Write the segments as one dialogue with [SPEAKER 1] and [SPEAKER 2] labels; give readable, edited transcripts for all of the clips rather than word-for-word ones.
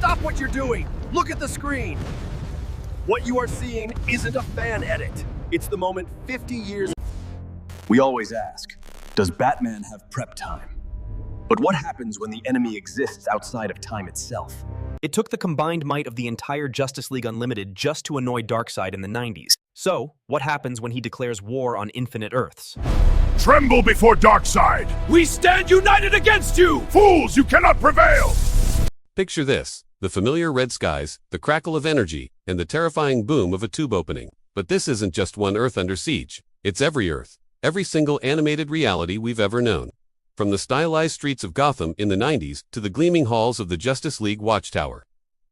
[SPEAKER 1] Stop what you're doing! Look at the screen! What you are seeing isn't a fan edit. It's the moment 50 years. We always ask, does Batman have prep time? But what happens when the enemy exists outside of time itself?
[SPEAKER 2] It took the combined might of the entire Justice League Unlimited just to annoy Darkseid in the 90s. So, what happens when he declares war on infinite Earths?
[SPEAKER 3] Tremble before Darkseid!
[SPEAKER 4] We stand united against you!
[SPEAKER 3] Fools, you cannot prevail!
[SPEAKER 5] Picture this: the familiar red skies, the crackle of energy, and the terrifying boom of a tube opening. But this isn't just one Earth under siege. It's every Earth, every single animated reality we've ever known. From the stylized streets of Gotham in the 90s to the gleaming halls of the Justice League Watchtower.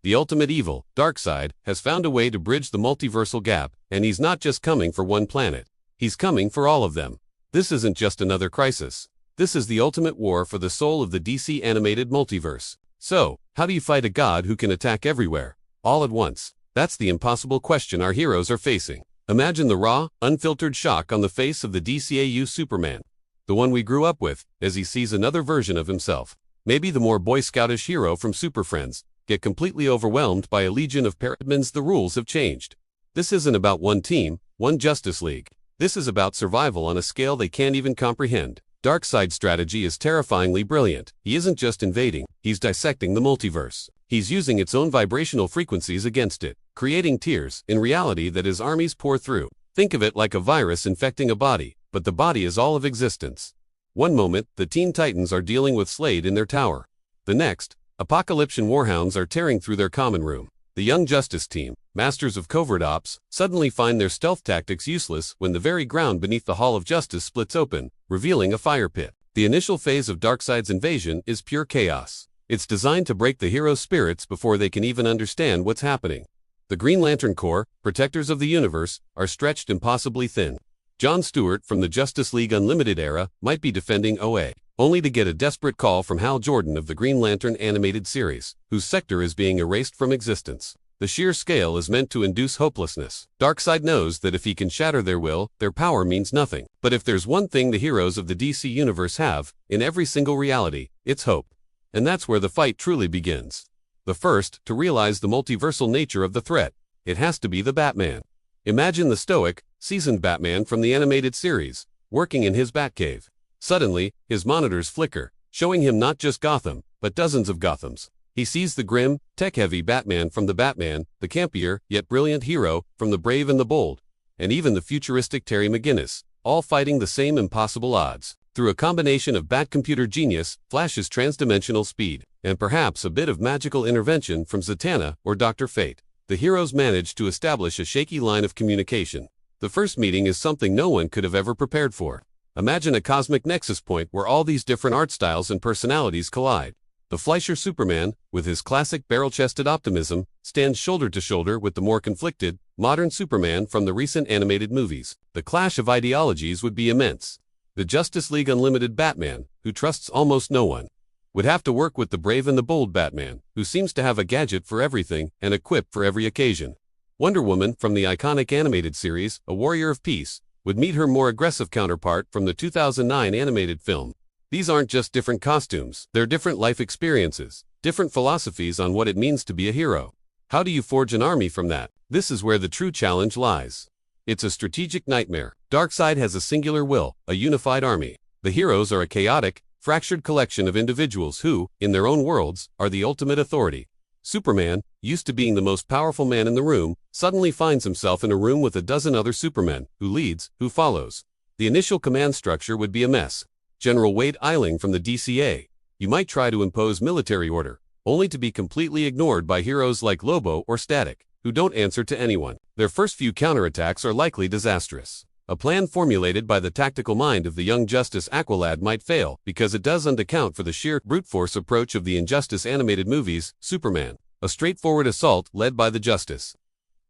[SPEAKER 5] The ultimate evil, Darkseid, has found a way to bridge the multiversal gap, and he's not just coming for one planet. He's coming for all of them. This isn't just another crisis. This is the ultimate war for the soul of the DC animated multiverse. So, how do you fight a god who can attack everywhere, all at once? That's the impossible question our heroes are facing. Imagine the raw, unfiltered shock on the face of the DCAU Superman. The one we grew up with, as he sees another version of himself. Maybe the more Boy Scoutish hero from Super Friends, get completely overwhelmed by a legion of paradmins. The rules have changed. This isn't about one team, one Justice League. This is about survival on a scale they can't even comprehend. Darkseid's strategy is terrifyingly brilliant. He isn't just invading, he's dissecting the multiverse. He's using its own vibrational frequencies against it, creating tears in reality that his armies pour through. Think of it like a virus infecting a body, but the body is all of existence. One moment, the Teen Titans are dealing with Slade in their tower. The next, Apokolips and Warhounds are tearing through their common room. The Young Justice team, masters of covert ops, suddenly find their stealth tactics useless when the very ground beneath the Hall of Justice splits open, revealing a fire pit. The initial phase of Darkseid's invasion is pure chaos. It's designed to break the heroes' spirits before they can even understand what's happening. The Green Lantern Corps, protectors of the universe, are stretched impossibly thin. John Stewart from the Justice League Unlimited era might be defending OA, only to get a desperate call from Hal Jordan of the Green Lantern animated series, whose sector is being erased from existence. The sheer scale is meant to induce hopelessness. Darkseid knows that if he can shatter their will, their power means nothing. But if there's one thing the heroes of the DC universe have, in every single reality, it's hope. And that's where the fight truly begins. The first to realize the multiversal nature of the threat, it has to be the Batman. Imagine the stoic, seasoned Batman from the animated series, working in his Batcave. Suddenly, his monitors flicker, showing him not just Gotham, but dozens of Gothams. He sees the grim, tech-heavy Batman from the Batman, the campier, yet brilliant hero from the Brave and the Bold, and even the futuristic Terry McGinnis, all fighting the same impossible odds. Through a combination of Batcomputer genius, Flash's transdimensional speed, and perhaps a bit of magical intervention from Zatanna or Dr. Fate, the heroes manage to establish a shaky line of communication. The first meeting is something no one could have ever prepared for. Imagine a cosmic nexus point where all these different art styles and personalities collide. The Fleischer Superman, with his classic barrel-chested optimism, stands shoulder to shoulder with the more conflicted, modern Superman from the recent animated movies. The clash of ideologies would be immense. The Justice League Unlimited Batman, who trusts almost no one, would have to work with the Brave and the Bold Batman, who seems to have a gadget for everything and a quip for every occasion. Wonder Woman from the iconic animated series, A Warrior of Peace, would meet her more aggressive counterpart from the 2009 animated film. These aren't just different costumes, they're different life experiences, different philosophies on what it means to be a hero. How do you forge an army from that? This is where the true challenge lies. It's a strategic nightmare. Darkseid has a singular will, a unified army. The heroes are a chaotic, fractured collection of individuals who, in their own worlds, are the ultimate authority. Superman, used to being the most powerful man in the room, suddenly finds himself in a room with a dozen other Supermen, who leads, who follows. The initial command structure would be a mess. General Wade Eiling from the DCA. You might try to impose military order, only to be completely ignored by heroes like Lobo or Static, who don't answer to anyone. Their first few counterattacks are likely disastrous. A plan formulated by the tactical mind of the Young Justice Aqualad might fail, because it doesn't account for the sheer brute force approach of the Injustice animated movies, Superman. A straightforward assault led by the Justice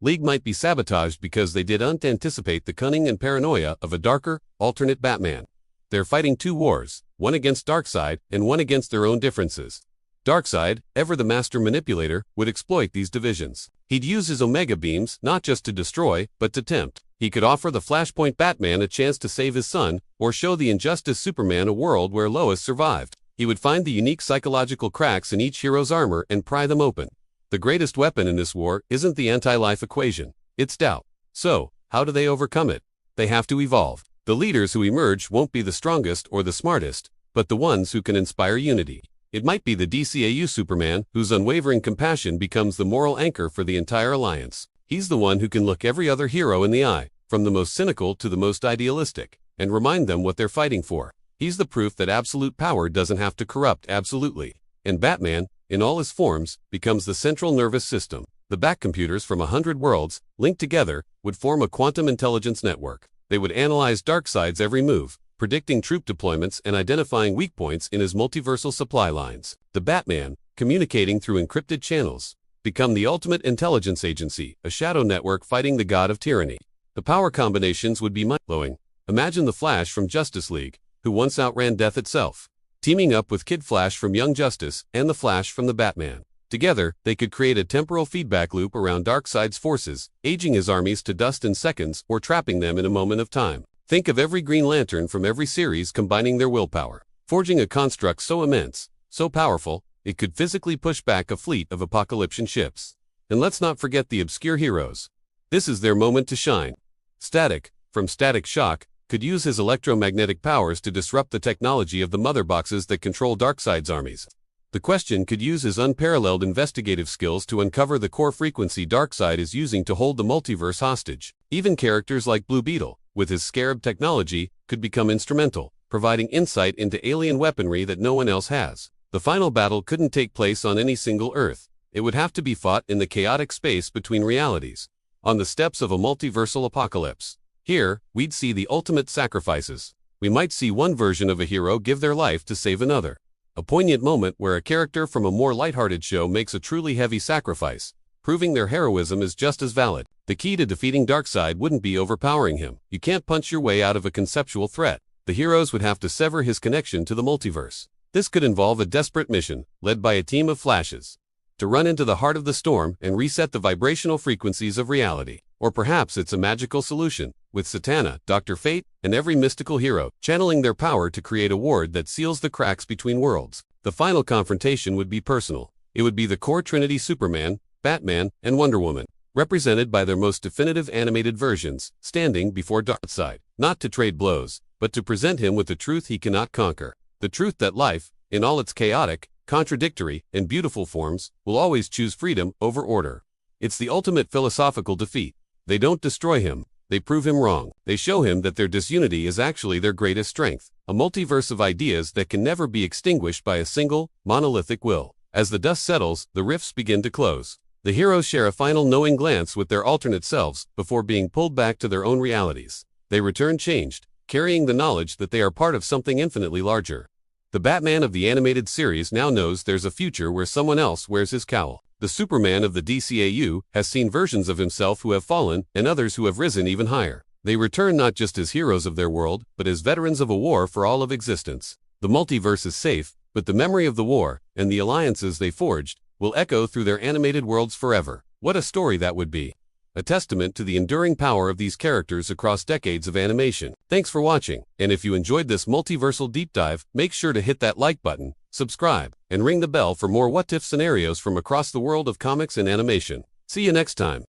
[SPEAKER 5] League might be sabotaged because they didn't anticipate the cunning and paranoia of a darker, alternate Batman. They're fighting two wars, one against Darkseid and one against their own differences. Darkseid, ever the master manipulator, would exploit these divisions. He'd use his Omega beams not just to destroy, but to tempt. He could offer the Flashpoint Batman a chance to save his son, or show the Injustice Superman a world where Lois survived. He would find the unique psychological cracks in each hero's armor and pry them open. The greatest weapon in this war isn't the anti-life equation, it's doubt. So, how do they overcome it? They have to evolve. The leaders who emerge won't be the strongest or the smartest, but the ones who can inspire unity. It might be the DCAU Superman, whose unwavering compassion becomes the moral anchor for the entire alliance. He's the one who can look every other hero in the eye, from the most cynical to the most idealistic, and remind them what they're fighting for. He's the proof that absolute power doesn't have to corrupt absolutely. And Batman, in all his forms, becomes the central nervous system. The Batcomputers from 100 worlds, linked together, would form a quantum intelligence network. They would analyze Darkseid's every move, predicting troop deployments and identifying weak points in his multiversal supply lines. The Batman, communicating through encrypted channels, become the ultimate intelligence agency, a shadow network fighting the god of tyranny. The power combinations would be mind-blowing. Imagine the Flash from Justice League, who once outran death itself, teaming up with Kid Flash from Young Justice and the Flash from the Batman. Together, they could create a temporal feedback loop around Darkseid's forces, aging his armies to dust in seconds or trapping them in a moment of time. Think of every Green Lantern from every series combining their willpower, forging a construct so immense, so powerful, it could physically push back a fleet of Apokolipsian ships. And let's not forget the obscure heroes. This is their moment to shine. Static, from Static Shock, could use his electromagnetic powers to disrupt the technology of the mother boxes that control Darkseid's armies. The Question could use his unparalleled investigative skills to uncover the core frequency Darkseid is using to hold the multiverse hostage. Even characters like Blue Beetle, with his Scarab technology, could become instrumental, providing insight into alien weaponry that no one else has. The final battle couldn't take place on any single Earth. It would have to be fought in the chaotic space between realities, on the steps of a multiversal apocalypse. Here, we'd see the ultimate sacrifices. We might see one version of a hero give their life to save another. A poignant moment where a character from a more lighthearted show makes a truly heavy sacrifice, proving their heroism is just as valid. The key to defeating Darkseid wouldn't be overpowering him. You can't punch your way out of a conceptual threat. The heroes would have to sever his connection to the multiverse. This could involve a desperate mission, led by a team of Flashes, to run into the heart of the storm and reset the vibrational frequencies of reality. Or perhaps it's a magical solution, with Satana, Dr. Fate, and every mystical hero channeling their power to create a ward that seals the cracks between worlds. The final confrontation would be personal. It would be the core trinity Superman, Batman, and Wonder Woman, represented by their most definitive animated versions, standing before Darkseid, not to trade blows, but to present him with the truth he cannot conquer. The truth that life, in all its chaotic, contradictory, and beautiful forms, will always choose freedom over order. It's the ultimate philosophical defeat. They don't destroy him, they prove him wrong. They show him that their disunity is actually their greatest strength, a multiverse of ideas that can never be extinguished by a single, monolithic will. As the dust settles, the rifts begin to close. The heroes share a final knowing glance with their alternate selves before being pulled back to their own realities. They return changed, carrying the knowledge that they are part of something infinitely larger. The Batman of the animated series now knows there's a future where someone else wears his cowl. The Superman of the DCAU has seen versions of himself who have fallen and others who have risen even higher. They return not just as heroes of their world, but as veterans of a war for all of existence. The multiverse is safe, but the memory of the war, and the alliances they forged, will echo through their animated worlds forever. What a story that would be! A testament to the enduring power of these characters across decades of animation. Thanks for watching, and if you enjoyed this multiversal deep dive, make sure to hit that like button, subscribe, and ring the bell for more what-if scenarios from across the world of comics and animation. See you next time.